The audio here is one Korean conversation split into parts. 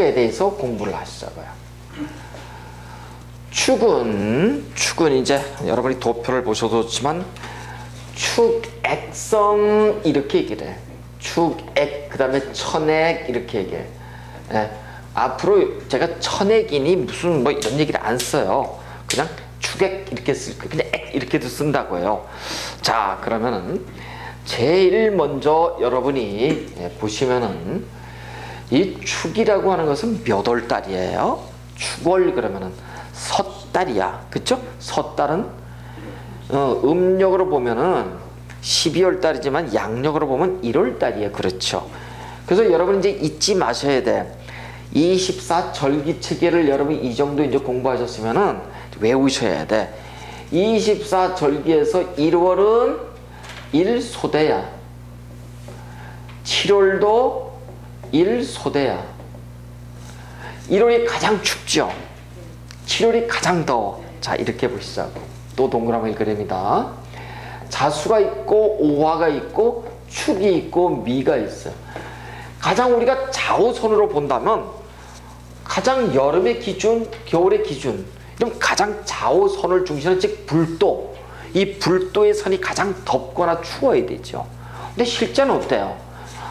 축자에 대해서 공부를 하시자고요. 축은 이제 여러분이 도표를 보셔도 좋지만 축액성 이렇게 얘기를 해. 축액, 그 다음에 천액 이렇게 얘기해. 예. 앞으로 제가 천액이니 무슨 뭐 이런 얘기를 안 써요. 그냥 축액 이렇게 쓸 거예요. 그냥 액 이렇게도 쓴다고요. 자, 그러면은 제일 먼저 여러분이 보시면은 이 축이라고 하는 것은 몇 월달이에요? 축월 그러면은 섣달이야. 그쵸? 섣달은 음력으로 보면은 12월 달이지만 양력으로 보면 1월 달이에요. 그렇죠? 그래서 여러분 이제 잊지 마셔야 돼. 24절기 체계를 여러분 이 정도 이제 공부하셨으면은 외우셔야 돼. 24절기에서 1월은 1소대야. 7월도 1소대야. 1월이 가장 춥죠. 7월이 가장 더워. 자, 이렇게 보시자고. 또 동그라미 그립니다. 자수가 있고 오화가 있고 축이 있고 미가 있어요. 가장 우리가 좌우선으로 본다면 가장 여름의 기준, 겨울의 기준, 그럼 가장 좌우선을 중심으로 즉 불도, 이 불도의 선이 가장 덥거나 추워야 되죠. 근데 실제는 어때요?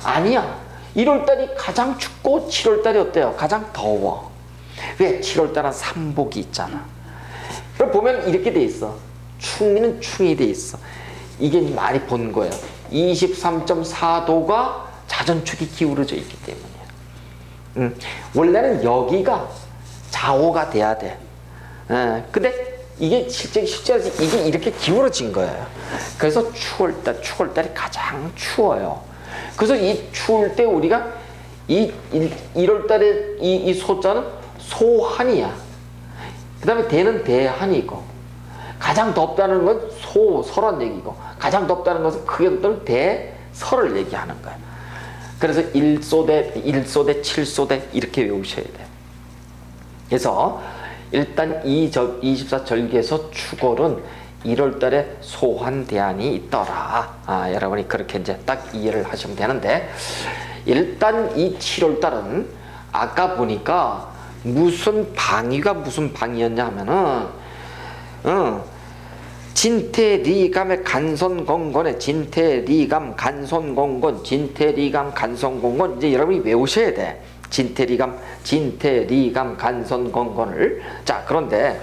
아니야. 1월달이 가장 춥고 7월달이 어때요? 가장 더워. 왜? 7월달은 삼복이 있잖아. 그럼 보면 이렇게 돼 있어. 충미는 충이 돼 있어. 이게 많이 본 거예요. 23.4도가 자전축이 기울어져 있기 때문이에요. 원래는 여기가 좌우가 돼야 돼. 근데 이게 실제로 이게 이렇게 기울어진 거예요. 그래서 추월달이 가장 추워요. 그래서 이 추울 때 우리가 이 1월달에 이 소자는 소한이야. 그 다음에 대는 대한이고, 가장 덥다는 건 소설한 얘기고, 가장 덥다는 것은 크게 덥다는 대설을 얘기하는 거야. 그래서 1소대, 7소대 이렇게 외우셔야 돼. 그래서 일단 24절기에서 축월은 1월달에 소환대안이 있더라. 여러분이 그렇게 이제 딱 이해를 하시면 되는데, 일단 이 7월달은 아까 보니까 무슨 방위가 무슨 방위였냐 하면은 진태리감의 간선공건에 진태리감 간선공건 진태리감 간선공건 이제 여러분이 외우셔야 돼. 진태리감 간선공건을. 자, 그런데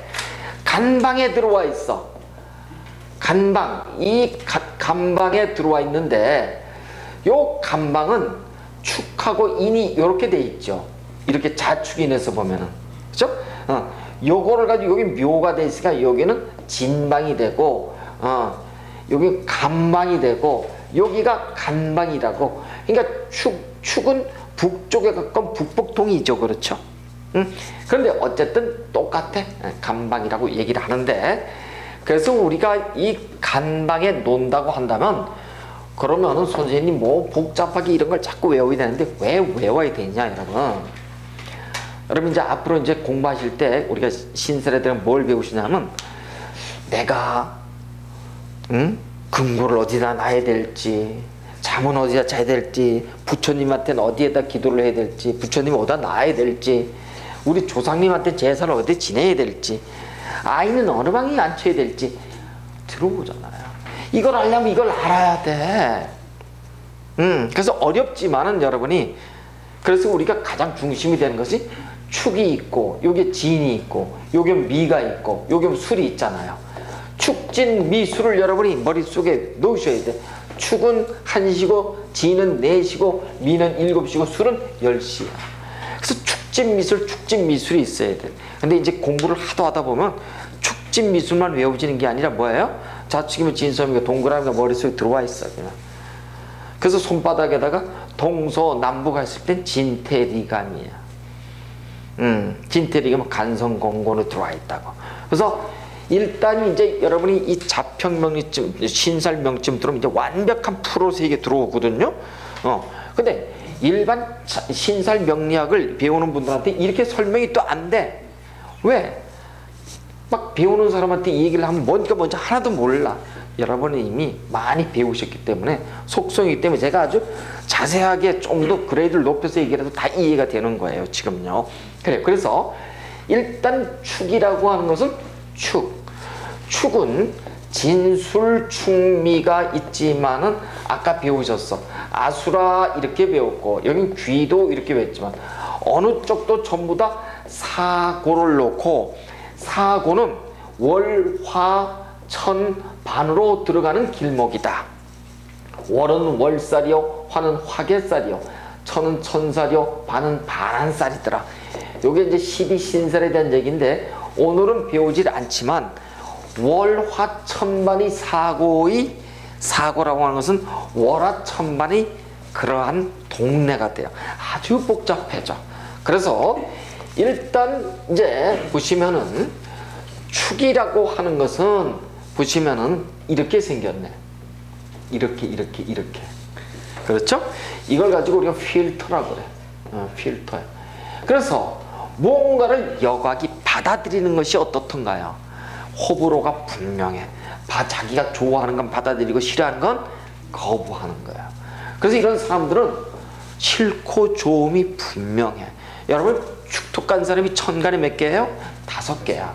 간방에 들어와 있어. 간방, 이 간방에 들어와 있는데 요 간방은 축하고 인이 이렇게 돼 있죠. 이렇게 자축인에서 보면은, 그죠? 요거를 가지고 여기 묘가 돼 있으니까 여기는 진방이 되고, 여기 간방이 되고, 여기가 간방이라고. 그러니까 축은 북쪽에 가까운 북북동이죠. 그렇죠? 그런데 어쨌든 똑같아. 간방이라고 얘기를 하는데, 그래서 우리가 이 간방에 논다고 한다면, 그러면은 선생님 뭐 복잡하게 이런 걸 자꾸 외워야 되는데 왜 외워야 되냐, 여러분? 여러분 이제 앞으로 이제 공부하실 때 우리가 신설애들은 뭘 배우시냐면, 내가 금고를 어디다 놔야 될지, 잠은 어디다 자야 될지, 부처님한테는 어디에다 기도를 해야 될지, 부처님 어디다 놔야 될지, 우리 조상님한테 제사를 어디 지내야 될지, 아이는 어느 방에 앉혀야 될지 들어보잖아요. 이걸 알려면 이걸 알아야 돼. 그래서 어렵지만은 여러분이, 그래서 우리가 가장 중심이 되는 것이 축이 있고, 요게 진이 있고, 요게 미가 있고, 요게 술이 있잖아요. 축진 미술을 여러분이 머릿속에 넣으셔야 돼. 축은 1시고, 진은 4시고, 미는 7시고, 술은 10시야. 그래서 축진 미술이 있어야 돼. 근데 이제 공부를 하다 보면 축진 미술만 외워지는 게 아니라 뭐예요? 좌측이면 진섬이고 동그라미가 머릿속에 들어와 있어, 그냥. 그래서 손바닥에다가 동서남북 했을 땐 진태리감이야. 진태리감은 간성공곤으로 들어와 있다고. 그래서 일단 이제 여러분이 이 자평명리쯤, 신살명쯤 들어오면 이제 완벽한 프로세이게 들어오거든요. 근데 일반 신살명리학을 배우는 분들한테 이렇게 설명이 또 안 돼. 왜? 막 배우는 사람한테 이 얘기를 하면 뭔지 하나도 몰라. 여러분이 이미 많이 배우셨기 때문에, 속성이기 때문에 제가 아주 자세하게 좀 더 그레이드를 높여서 얘기해도 다 이해가 되는 거예요, 지금요. 그래, 그래서 일단 축이라고 하는 것은 축은 진술충미가 있지만은 아까 배우셨어. 아수라 이렇게 배웠고 여긴 귀도 이렇게 배웠지만 어느 쪽도 전부 다 사고를 놓고 사고는 월화천반으로 들어가는 길목이다. 월은 월살이요, 화는 화개살이요, 천은 천살이요, 반은 반한살이더라. 요게 이제 12신살에 대한 얘기인데 오늘은 배우질 않지만 월화천반이 사고라고 하는 것은 월화천반이 그러한 동네가 돼요. 아주 복잡해져. 그래서 일단 이제 보시면은 축이라고 하는 것은 보시면은 이렇게 생겼네. 이렇게. 그렇죠? 이걸 가지고 우리가 필터라고 그래. 필터야. 그래서 무언가를 여각이 받아들이는 것이 어떻던가요? 호불호가 분명해. 자기가 좋아하는 건 받아들이고 싫어하는 건 거부하는 거야. 그래서 이런 사람들은 싫고 좋음이 분명해. 여러분 축토 간 사람이 천간에 몇 개예요? 5개야.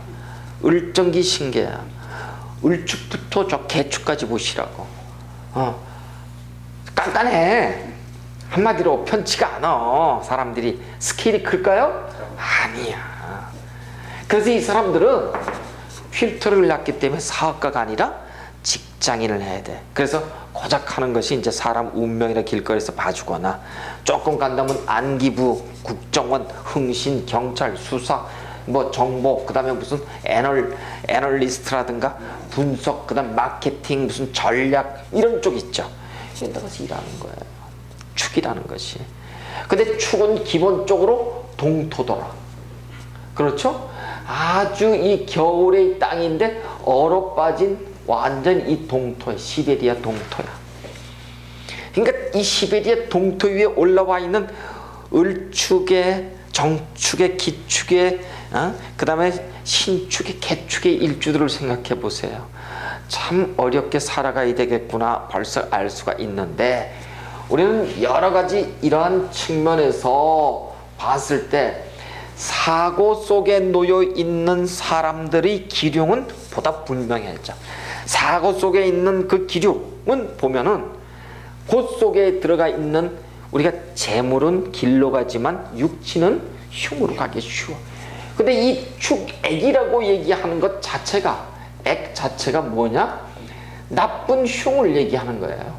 을정기 신개야. 을축부터 저 개축까지 보시라고. 깐깐해. 한마디로 편치가 않아. 사람들이 스케일이 클까요? 아니야. 그래서 이 사람들은 필터를 났기 때문에 사업가가 아니라 직장인을 해야 돼. 그래서 고작 하는 것이 이제 사람 운명이나 길거리에서 봐주거나 조금 간다면 안기부, 국정원, 흥신, 경찰, 수사, 뭐 정보, 그 다음에 무슨 애널리스트라든가 분석, 그 다음 마케팅, 무슨 전략 이런 쪽 있죠. 이런 데 가서 일하는 거예요. 축이라는 것이. 근데 축은 기본적으로 동토더라. 그렇죠? 아주 이 겨울의 땅인데 얼어 빠진 완전 이 동토야. 시베리아 동토야. 그러니까 이 시베리아 동토 위에 올라와 있는 을축의, 정축의, 기축의, 그 다음에 신축의, 개축의 일주들을 생각해 보세요. 참 어렵게 살아가야 되겠구나 벌써 알 수가 있는데 우리는 여러 가지 이러한 측면에서 봤을 때 사고 속에 놓여 있는 사람들의 기륭은 보다 분명해져. 사고 속에 있는 그 기륭은 보면은 그 속에 들어가 있는 우리가 재물은 길로 가지만 육친은 흉으로 가기 쉬워. 근데 이 축액이라고 얘기하는 것 자체가, 액 자체가 뭐냐? 나쁜 흉을 얘기하는 거예요.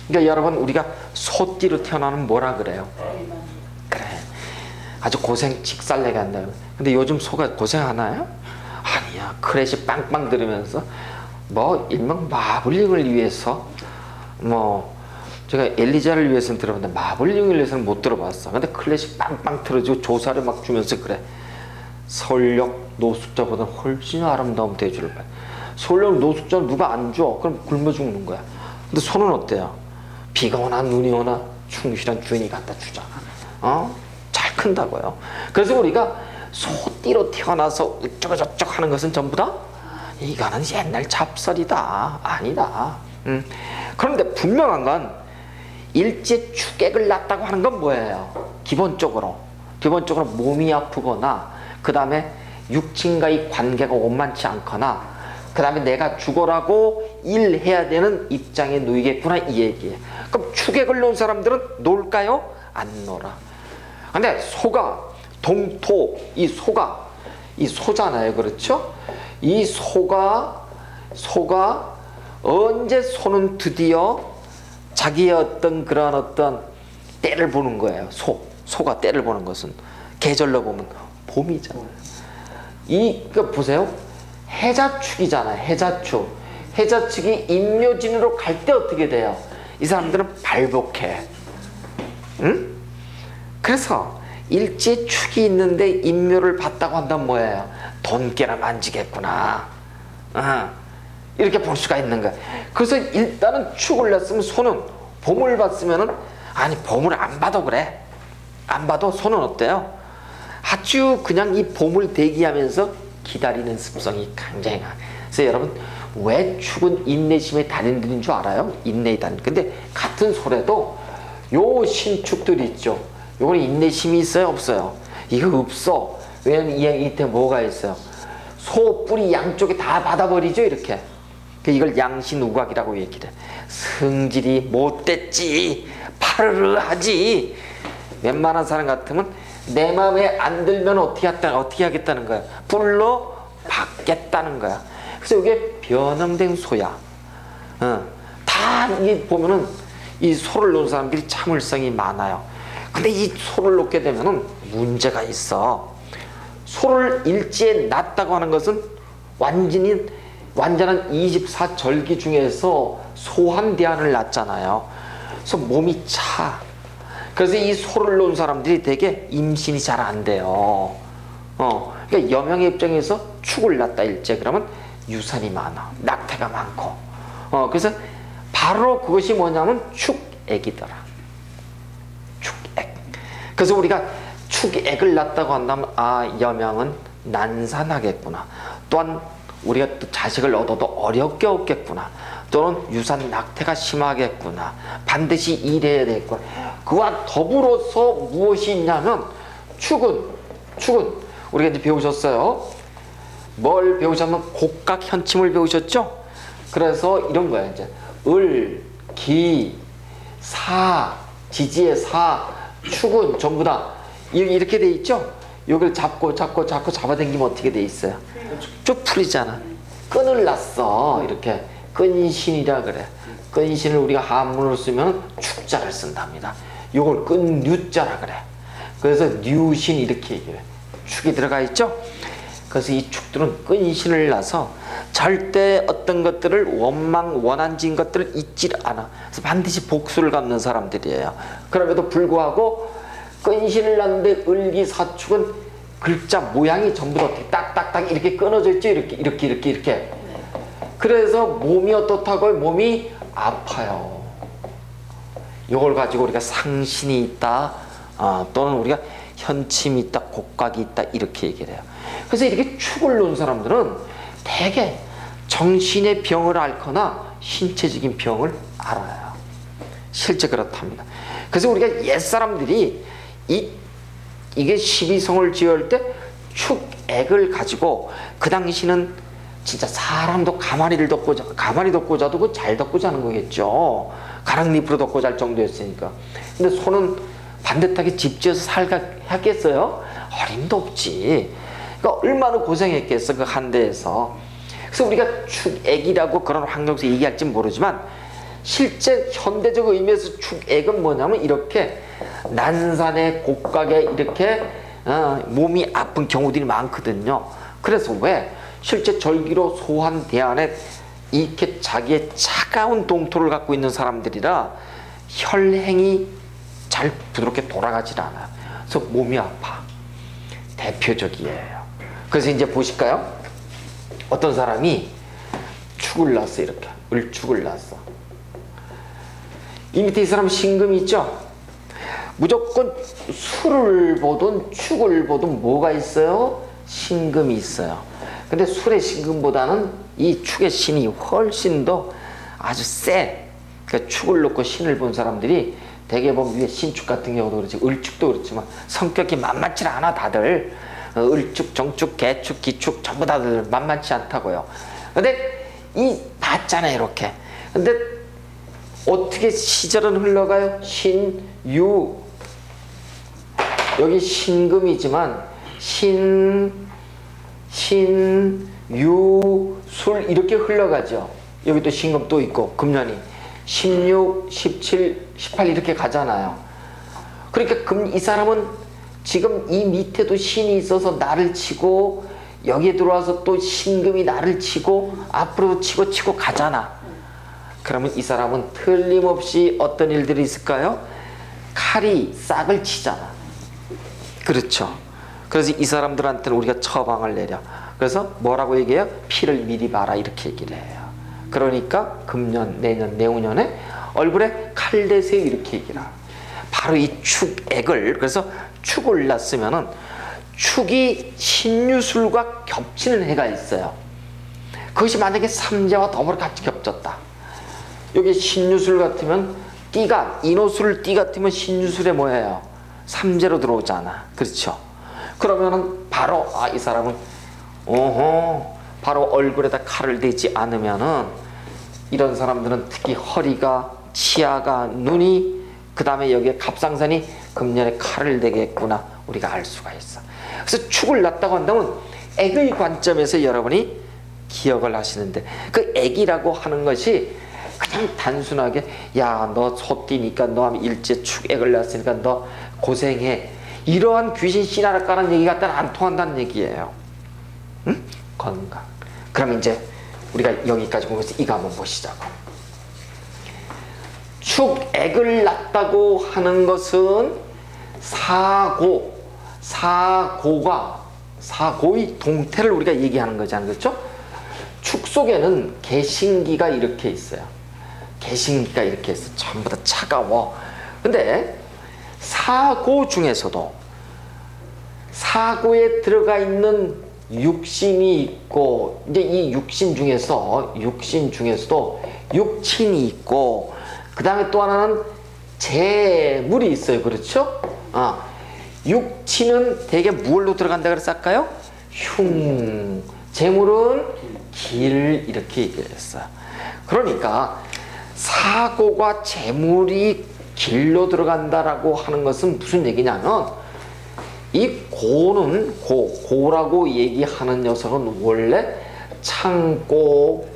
그러니까 여러분 우리가 소띠로 태어나는 뭐라 그래요? 그래. 아주 고생 직살내게 한다. 근데 요즘 소가 고생하나요? 아니야. 크래시 빵빵 들으면서 뭐 일명 마블링을 위해서 뭐 제가 엘리자를 위해서는 들어봤는데 마블링을 위해서는 못 들어봤어. 근데 클래식 빵빵 틀어주고 조사를 막 주면서 그래. 서울역 노숙자보다 훨씬 아름다운 대주를 봐. 서울역 노숙자는 누가 안 줘? 그럼 굶어 죽는 거야. 근데 소는 어때요? 비가 오나 눈이 오나 충실한 주인이 갖다 주잖아. 잘 큰다고요. 그래서 우리가 소띠로 태어나서 어쩌고저쩌고 하는 것은 전부 다 이거는 옛날 잡설이다. 아니다. 그런데 분명한 건 일제 축액을 났다고 하는 건 뭐예요? 기본적으로 몸이 아프거나 그 다음에 육친과의 관계가 원만치 않거나 그 다음에 내가 죽어라고 일해야 되는 입장에 놓이겠구나 이 얘기예요. 그럼 축액을 놓은 사람들은 놀까요? 안 놀아. 근데 소가 동토, 이 소잖아요. 그렇죠? 이 소가 언제 소는 드디어 자기의 어떤 그런 어떤 때를 보는 거예요. 소가 때를 보는 것은 계절로 보면 봄이잖아요. 그 보세요. 해자축이잖아요. 해자축이 임묘진으로 갈 때 어떻게 돼요? 이 사람들은 발복해. 응? 그래서 일제축이 있는데 임묘를 봤다고 한다면 뭐예요? 돈깨나 만지겠구나. 이렇게 볼 수가 있는 거야. 그래서 일단은 축을 냈으면 소는 봄을 봤으면은 아니 봄을 안 봐도 그래. 안 봐도 소는 어때요? 아주 그냥 이 봄을 대기하면서 기다리는 습성이 굉장히 강해. 그래서 여러분 왜 축은 인내심의 달인들인 줄 알아요? 인내의 달인. 근데 같은 소래도 요 신축들 있죠. 요거는 인내심이 있어요, 없어요? 이거 없어. 왜냐면 이 밑에 뭐가 있어요? 소 뿌리 양쪽에 다 받아버리죠, 이렇게. 이걸 양신우각이라고 얘기를 해. 성질이 못됐지, 파르르하지. 웬만한 사람 같으면 내 마음에 안 들면 어떻게 하겠다는 거야? 불러 받겠다는 거야. 그래서 이게 변형된 소야. 다 이게 보면은 이 소를 놓은 사람들이 참을성이 많아요. 근데 이 소를 놓게 되면은 문제가 있어. 소를 일지에 놨다고 하는 것은 완전한 24절기 중에서 소한대안을 놨잖아요. 그래서 몸이 차. 그래서 이 소를 놓은 사람들이 되게 임신이 잘 안 돼요. 그러니까 여명의 입장에서 축을 놨다 일제 그러면 유산이 많아. 낙태가 많고. 그래서 바로 그것이 뭐냐면 축액이더라. 축액. 그래서 우리가 축액을 낳았다고 한다면 여명은 난산하겠구나. 또한 우리가 또 자식을 얻어도 어렵게 얻겠구나. 또는 유산 낙태가 심하겠구나. 반드시 이래야 되겠구나. 그와 더불어서 무엇이 있냐면 축은 우리가 이제 배우셨어요. 뭘 배우셨냐면 곡각 현침을 배우셨죠? 그래서 이런 거야. 이제 을, 기, 사, 지지의 사, 축은 전부 다 이렇게 돼 있죠? 여기를 잡고 잡아당기면 어떻게 돼 있어요? 쭉 풀리잖아. 끈을 놨어. 이렇게 끈신이라 그래. 끈신을 우리가 한문으로 쓰면 축자를 쓴답니다. 요걸 끈류자라 그래. 그래서 류신 이렇게 얘기해. 축이 들어가 있죠? 그래서 이 축들은 끈신을 놔서 절대 어떤 것들을 원한진 것들을 잊지 않아. 그래서 반드시 복수를 갚는 사람들이에요. 그럼에도 불구하고 끈신을 놨는데 을기사축은 글자 모양이 전부 다 어떻게 딱딱딱 이렇게 끊어져 있죠. 이렇게. 그래서 몸이 어떻다고요? 몸이 아파요. 이걸 가지고 우리가 상신이 있다, 또는 우리가 현침이 있다, 곡각이 있다 이렇게 얘기를 해요. 그래서 이렇게 축을 놓은 사람들은 대개 정신의 병을 앓거나 신체적인 병을 알아요. 실제 그렇답니다. 그래서 우리가 옛사람들이 이게 12성을 지을 때 축액을 가지고 그 당시는 진짜 사람도 가만히 덮고 자도 그 잘 덮고 자는 거겠죠. 가랑잎으로 덮고 잘 정도였으니까. 근데 소는 반듯하게 집 지어서 살겠어요? 어림도 없지. 그러니까 얼마나 고생했겠어, 그 한대에서. 그래서 우리가 축액이라고 그런 환경에서 얘기할지 모르지만 실제 현대적 의미에서 축액은 뭐냐면 이렇게 난산에 곡각에 이렇게 몸이 아픈 경우들이 많거든요. 그래서 왜? 실제 절기로 소한 대안에 이렇게 자기의 차가운 동토를 갖고 있는 사람들이라 혈행이 잘 부드럽게 돌아가질 않아요. 그래서 몸이 아파. 대표적이에요. 그래서 이제 보실까요? 어떤 사람이 축을 놨어. 이렇게 을축을 놨어. 이 밑에 이 사람 신금이 있죠? 무조건 술을 보든 축을 보든 뭐가 있어요? 신금이 있어요. 근데 술의 신금보다는 이 축의 신이 훨씬 더 아주 세. 그러니까 축을 놓고 신을 본 사람들이 대개 보면 위에 신축 같은 경우도 그렇지, 을축도 그렇지만 성격이 만만치 않아 다들. 을축, 정축, 개축, 기축 전부 다들 만만치 않다고요. 근데 이 봤잖아요 이렇게. 근데 어떻게 시절은 흘러가요? 신유. 여기 신금이지만 유, 술 이렇게 흘러가죠. 여기 또 신금 또 있고 금년이 16, 17, 18 이렇게 가잖아요. 그러니까 이 사람은 지금 이 밑에도 신이 있어서 나를 치고 여기에 들어와서 또 신금이 나를 치고 앞으로도 치고 가잖아. 그러면 이 사람은 틀림없이 어떤 일들이 있을까요? 칼이 싹을 치잖아. 그렇죠. 그래서 이 사람들한테는 우리가 처방을 내려. 그래서 뭐라고 얘기해요? 피를 미리 봐라 이렇게 얘기를 해요. 그러니까 금년, 내년, 내후년에 얼굴에 칼 대세요 이렇게 얘기를 해요. 바로 이 축액을, 그래서 축을 놨으면은 축이 신유술과 겹치는 해가 있어요. 그것이 만약에 삼재와 더불어 같이 겹쳤다. 여기 신유술 같으면 띠가 인호술 띠 같으면 신유술에 뭐예요? 삼재로 들어오잖아. 그렇죠? 그러면은 바로 이 사람은 바로 얼굴에다 칼을 대지 않으면은 이런 사람들은 특히 허리가, 치아가, 눈이, 그 다음에 여기에 갑상선이 금년에 칼을 대겠구나 우리가 알 수가 있어. 그래서 축을 놨다고 한다면 액의 관점에서 여러분이 기억을 하시는데, 그 액이라고 하는 것이 그냥 단순하게 야 너 소띠니까 너 일제 축액을 놨으니까 너 고생해, 이러한 귀신 씨나라 까는 얘기 같다는 안 통한다는 얘기예요. 응? 건강. 그럼 이제 우리가 여기까지 보면서 이거 한번 보시자고. 축액을 놨다고 하는 것은 사고의 동태를 우리가 얘기하는 거잖아요. 그렇죠? 축 속에는 개신기가 이렇게 있어요. 개신기가 이렇게 있어. 전부 다 차가워. 근데 사고 중에서도 사고에 들어가 있는 육신이 있고, 이제 이 육신 중에서도 육친이 있고, 그 다음에 또 하나는 재물이 있어요. 그렇죠? 육친은 대개 무얼로 들어간다 그랬을까요? 흉. 재물은 길, 이렇게 얘기했어요. 그러니까 사고가 재물이 길로 들어간다라고 하는 것은 무슨 얘기냐면, 이 고라고 얘기하는 녀석은 원래 창고,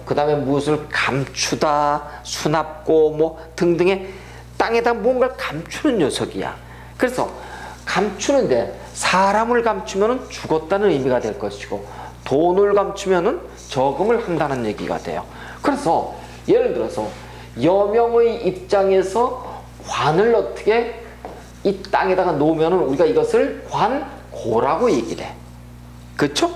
그 다음에 무엇을 감추다, 수납고 뭐 등등의 땅에다 뭔가를 감추는 녀석이야. 그래서 감추는데 사람을 감추면 죽었다는 의미가 될 것이고, 돈을 감추면 저금을 한다는 얘기가 돼요. 그래서 예를 들어서 여명의 입장에서 관을 어떻게 이 땅에다가 놓으면 우리가 이것을 관고라고 얘기를 해. 그렇죠?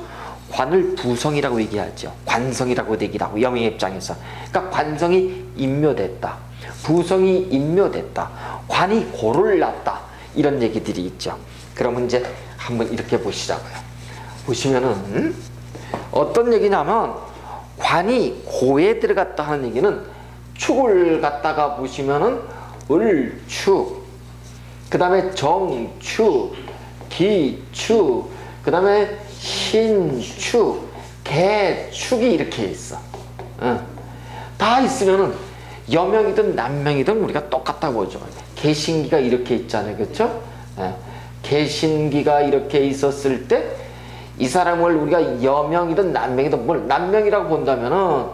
관을 부성이라고 얘기하죠. 관성이라고 얘기하고, 여명의 입장에서. 그러니까 관성이 인묘됐다, 부성이 인묘됐다, 관이 고를 났다, 이런 얘기들이 있죠. 그러면 이제 한번 이렇게 보시자고요. 보시면은 어떤 얘기냐면, 관이 고에 들어갔다 하는 얘기는 축을 갖다가 보시면은 을축, 그 다음에 정축, 기축, 그 다음에 신축, 개축이 이렇게 있어. 다 있으면은 여명이든 남명이든 우리가 똑같다고 보죠. 개신기가 이렇게 있잖아요. 그렇죠? 개신기가 이렇게 있었을 때 이 사람을 우리가 여명이든 남명이든, 뭘 남명이라고 본다면은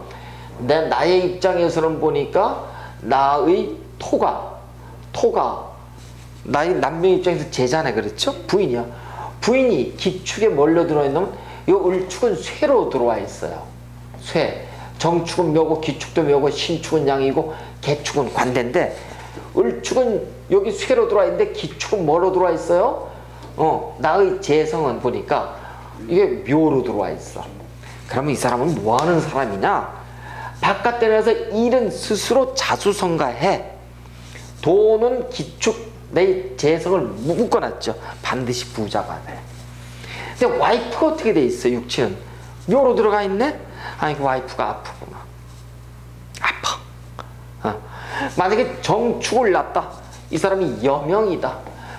나의 입장에서는 보니까 나의 토가 나의 남명 입장에서 제자네. 그렇죠? 부인이야. 부인이 기축에 뭘로 들어와 있냐면 이 을축은 쇠로 들어와 있어요. 쇠. 정축은 묘고, 기축도 묘고, 신축은 양이고, 개축은 관대인데, 을축은 여기 쇠로 들어와 있는데 기축은 뭐로 들어와 있어요? 나의 재성은 보니까 이게 묘로 들어와 있어. 그러면 이 사람은 뭐 하는 사람이냐? 바깥에 나가서 일은 스스로 자수성가해. 돈은 기축, 내 재성을 묶어놨죠. 반드시 부자가 돼. 근데 와이프가 어떻게 돼 있어? 육체는 묘로 들어가 있네? 아니, 그 와이프가 아프구나. 아파. 만약에 정축을 놨다, 이 사람이 여명이다.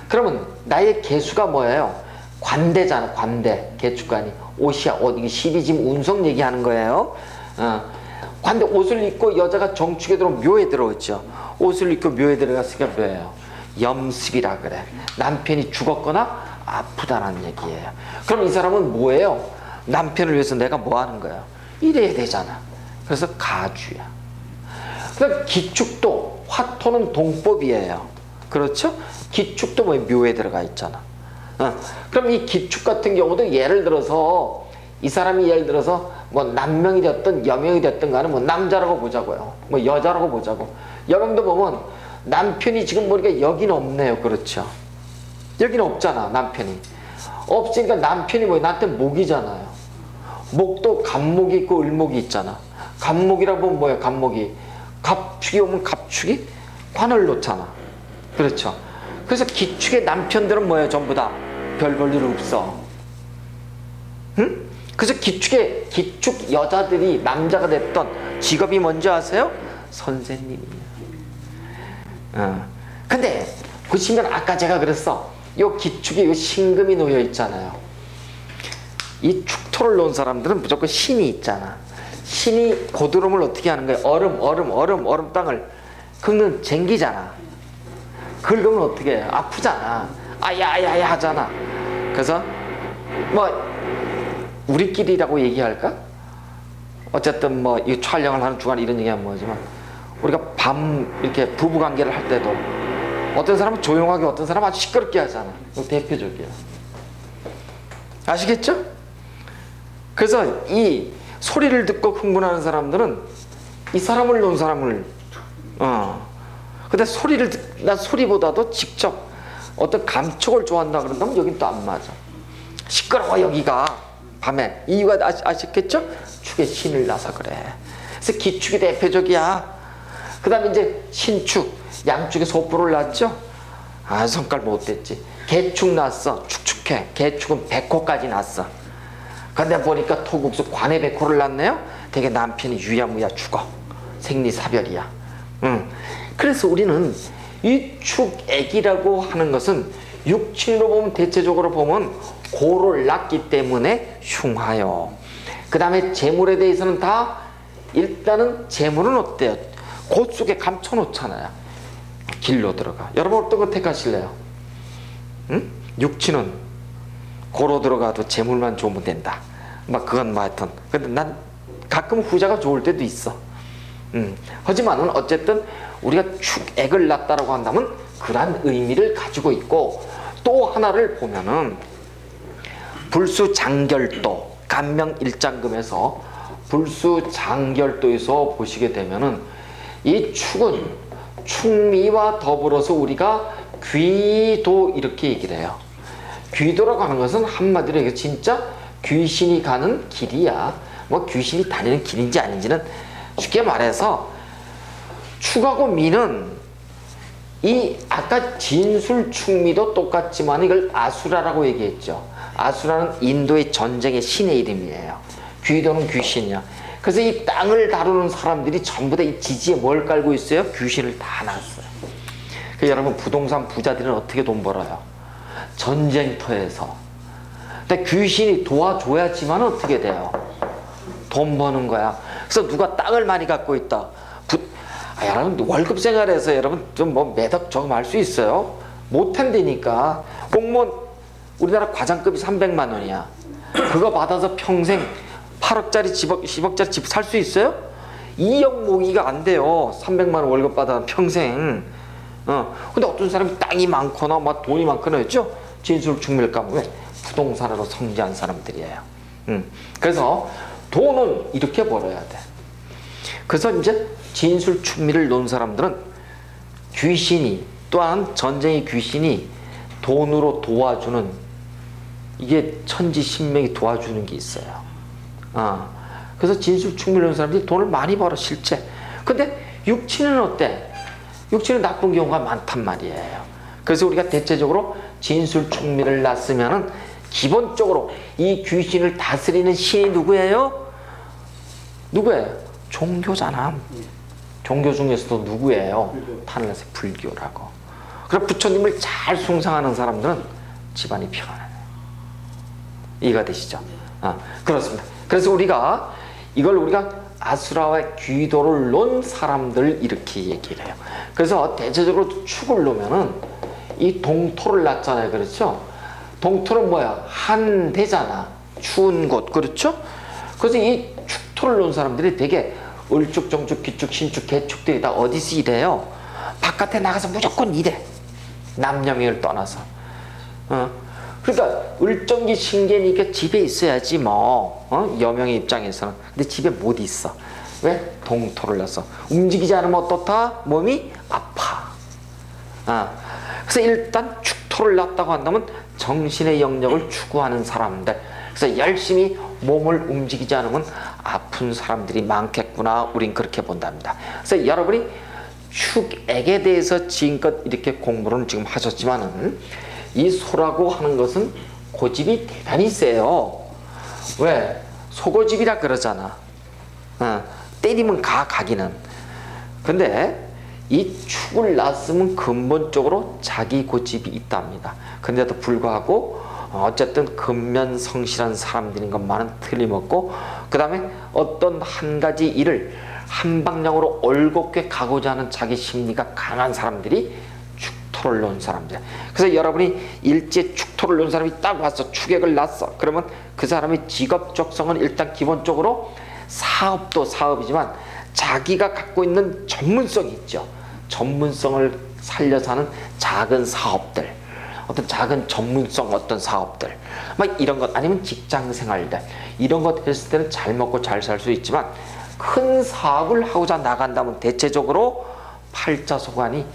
그러면 나의 개수가 뭐예요? 관대잖아. 관대. 개축관이 옷이야. 옷. 이게 시비짐 운성 얘기하는 거예요. 관대. 옷을 입고 여자가 정축에 들어오면 묘에 들어오죠. 옷을 입고 묘에 들어갔으니까 뭐예요? 염습이라 그래. 남편이 죽었거나 아프다는 얘기예요. 그럼 이 사람은 뭐예요? 남편을 위해서 내가 뭐 하는 거예요? 이래야 되잖아. 그래서 가주야. 그러니까 기축도, 화토는 동법이에요. 그렇죠? 기축도 뭐 묘에 들어가 있잖아. 그럼 이 기축 같은 경우도 예를 들어서 이 사람이 예를 들어서 뭐 남명이 됐든 여명이 됐든 간에 뭐 남자라고 보자고요. 뭐 여자라고 보자고. 여명도 보면 남편이 지금 보니까 여기는 없네요. 그렇죠? 여기는 없잖아. 남편이. 없으니까 남편이 뭐예요? 나한테 목이잖아요. 목도 갑목이 있고 을목이 있잖아. 갑목이라고 보면 뭐예요? 갑목이. 갑축이 오면 갑축이 관을 놓잖아. 그렇죠? 그래서 기축의 남편들은 뭐예요? 전부 다 별 볼 일 없어. 응? 그래서 기축 여자들이 남자가 됐던 직업이 뭔지 아세요? 선생님이야. 근데 보시면 아까 제가 그랬어. 요 기축에 요 신금이 놓여 있잖아요. 이 축토를 놓은 사람들은 무조건 신이 있잖아. 신이 고드름을 어떻게 하는 거야? 얼음 땅을 긁는 쟁기잖아. 긁으면 어떻게 해? 아프잖아. 아야야야 하잖아. 그래서 뭐 우리끼리라고 얘기할까? 어쨌든 뭐 이 촬영을 하는 중간에 이런 얘기하면 뭐지만 우리가 밤 이렇게 부부관계를 할 때도 어떤 사람은 조용하게 어떤 사람은 아주 시끄럽게 하잖아. 이거 대표적이야. 아시겠죠? 그래서 이 소리를 듣고 흥분하는 사람들은 이 사람을 놓은 사람을 근데 난 소리보다도 직접 어떤 감촉을 좋아한다 그런다면 여긴 또 안 맞아. 시끄러워 여기가 밤에. 이유가 아시겠죠? 축에 신을 놔서 그래. 그래서 기축이 대표적이야. 그 다음에 이제 신축, 양축에 소뿔을 놨죠? 성깔 못됐지. 개축 났어. 축축해. 개축은 백호까지 났어. 근데 보니까 토국수 관에 백호를 낳네요. 되게 남편이 유야무야 죽어. 생리사별이야. 그래서 우리는 이 축액이라고 하는 것은 육친으로 보면 대체적으로 보면 고를 낳기 때문에 흉하여. 그 다음에 재물에 대해서는 다 일단은 재물은 어때요? 곧 속에 감춰놓잖아요. 길로 들어가. 여러분 어떤 거 택하실래요? 육친은 고로 들어가도 재물만 좋으면 된다. 막 그건 뭐 하여튼. 근데 난 가끔 후자가 좋을 때도 있어. 하지만은 어쨌든 우리가 축액을 낳았다라고 한다면 그러한 의미를 가지고 있고, 또 하나를 보면은 불수장결도 간명일장금에서 불수장결도에서 보시게 되면은 이 축은 축미와 더불어서 우리가 귀도 이렇게 얘기를 해요. 귀도라고 하는 것은 한마디로 이게 진짜 귀신이 가는 길이야. 뭐 귀신이 다니는 길인지 아닌지는 쉽게 말해서 축하고 미는 이 아까 진술축미도 똑같지만 이걸 아수라라고 얘기했죠. 아수라는 인도의 전쟁의 신의 이름이에요. 귀도는 귀신이야. 그래서 이 땅을 다루는 사람들이 전부 다 이 지지에 뭘 깔고 있어요? 귀신을 다 놨어요. 그러니까 여러분 부동산 부자들은 어떻게 돈 벌어요? 전쟁터에서. 근데 귀신이 도와줘야지만 어떻게 돼요? 돈 버는 거야. 그래서 누가 땅을 많이 갖고 있다. 여러분 월급 생활에서 여러분 좀 뭐 매덕 저금 할 수 있어요? 못한다니까. 공무원 우리나라 과장급이 300만 원이야. 그거 받아서 평생 8억짜리 10억짜리 집 살 수 있어요? 2억 모기가 안 돼요. 300만 원 월급 받아 평생. 근데 어떤 사람이 땅이 많거나 막 돈이 많거나 했죠? 진술축밀감. 왜? 부동산으로 성장한 사람들이에요. 그래서 돈은 이렇게 벌어야 돼. 그래서 이제 진술축미를 놓은 사람들은 귀신이, 또한 전쟁의 귀신이 돈으로 도와주는, 이게 천지신명이 도와주는 게 있어요. 그래서 진술축미를 놓은 사람들이 돈을 많이 벌어 실제. 근데 육친은 어때? 육친은 나쁜 경우가 많단 말이에요. 그래서 우리가 대체적으로 진술축미를 놨으면은 기본적으로 이 귀신을 다스리는 신이 누구예요? 누구예요? 종교잖아. 종교 중에서도 누구예요? 하늘나라의 불교라고. 그래서 부처님을 잘 숭상하는 사람들은 집안이 평안해요. 이해가 되시죠? 그렇습니다. 그래서 우리가 이걸 아수라와 귀도를 놓은 사람들 이렇게 얘기를 해요. 그래서 대체적으로 축을 놓으면은 이 동토를 놨잖아요. 그렇죠? 동토는 뭐야? 한대잖아. 추운 곳. 그렇죠? 그래서 이 축토를 놓은 사람들이 되게 을축, 정축, 기축, 신축, 개축들이 다 어디서 일해요? 바깥에 나가서 무조건 일해. 남녀미를 떠나서. 그러니까 을정기 신계니까 집에 있어야지 뭐. 여명의 입장에서는. 근데 집에 못 있어. 왜? 동토를 놨어. 움직이지 않으면 어떻다? 몸이 아파. 그래서 일단 축토를 놨다고 한다면 정신의 영역을 추구하는 사람들. 그래서 열심히 몸을 움직이지 않으면 아픈 사람들이 많겠구나. 우린 그렇게 본답니다. 그래서 여러분이 축액에 대해서 지금껏 이렇게 공부를 지금 하셨지만은 이 소라고 하는 것은 고집이 대단히 세요. 왜? 소고집이라 그러잖아. 때리면 가기는. 근데 이 축을 놨으면 근본적으로 자기 고집이 있답니다. 근데도 불구하고 어쨌든 근면성실한 사람들인 것만은 틀림없고, 그 다음에 어떤 한 가지 일을 한 방향으로 올곧게 가고자 하는 자기 심리가 강한 사람들이 축토를 놓은 사람들. 그래서 여러분이 일제 축토를 놓은 사람이 딱 와서 축액을 놨어. 그러면 그 사람의 직업적성은 일단 기본적으로 사업도 사업이지만 자기가 갖고 있는 전문성이 있죠. 전문성을 살려서 하는 작은 사업들, 어떤 작은 전문성 어떤 사업들, 막 이런 것, 아니면 직장 생활들, 이런 것 했을 때는 잘 먹고 잘 살 수 있지만 큰 사업을 하고자 나간다면 대체적으로 팔자소관이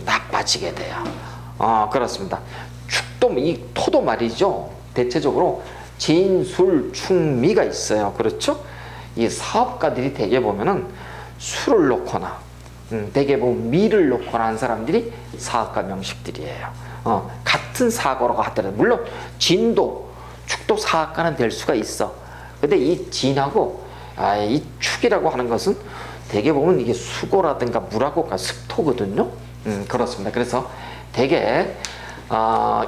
나빠지게 돼요. 그렇습니다. 축도, 이 토도 말이죠. 대체적으로 진술, 충미가 있어요. 그렇죠? 이 사업가들이 대개 보면은 술을 놓거나, 대개 보면 미를 놓거나 한 사람들이 사업가 명식들이에요. 같은 사고라고 하더라도, 물론 진도, 축도 사업가는 될 수가 있어. 근데 이 진하고 이 축이라고 하는 것은 대개 보면 이게 수고라든가 물하고가 습토거든요. 그렇습니다. 그래서 대개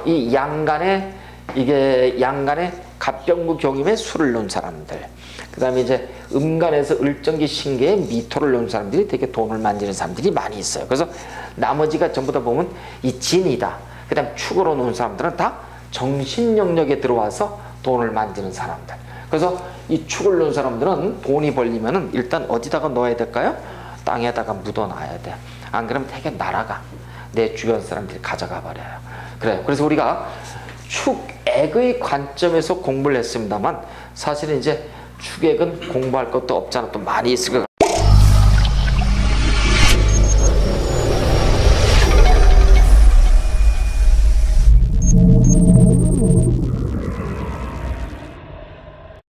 이 양간에, 이게 양간에 갑병무 경임에 술을 놓은 사람들, 그 다음에 이제 음간에서 을정기 신계에 미토를 놓은 사람들이 되게 돈을 만지는 사람들이 많이 있어요. 그래서 나머지가 전부 다 보면 이 진이다, 그 다음 축으로 놓은 사람들은 다 정신 영역에 들어와서 돈을 만지는 사람들. 그래서 이 축을 놓은 사람들은 돈이 벌리면은 일단 어디다가 넣어야 될까요? 땅에다가 묻어놔야 돼. 안 그러면 되게 날아가. 내 주변 사람들이 가져가 버려요. 그래요. 그래서 우리가 축액의 관점에서 공부를 했습니다만, 사실은 이제 축액은 공부할 것도 없잖아. 또 많이 있을 것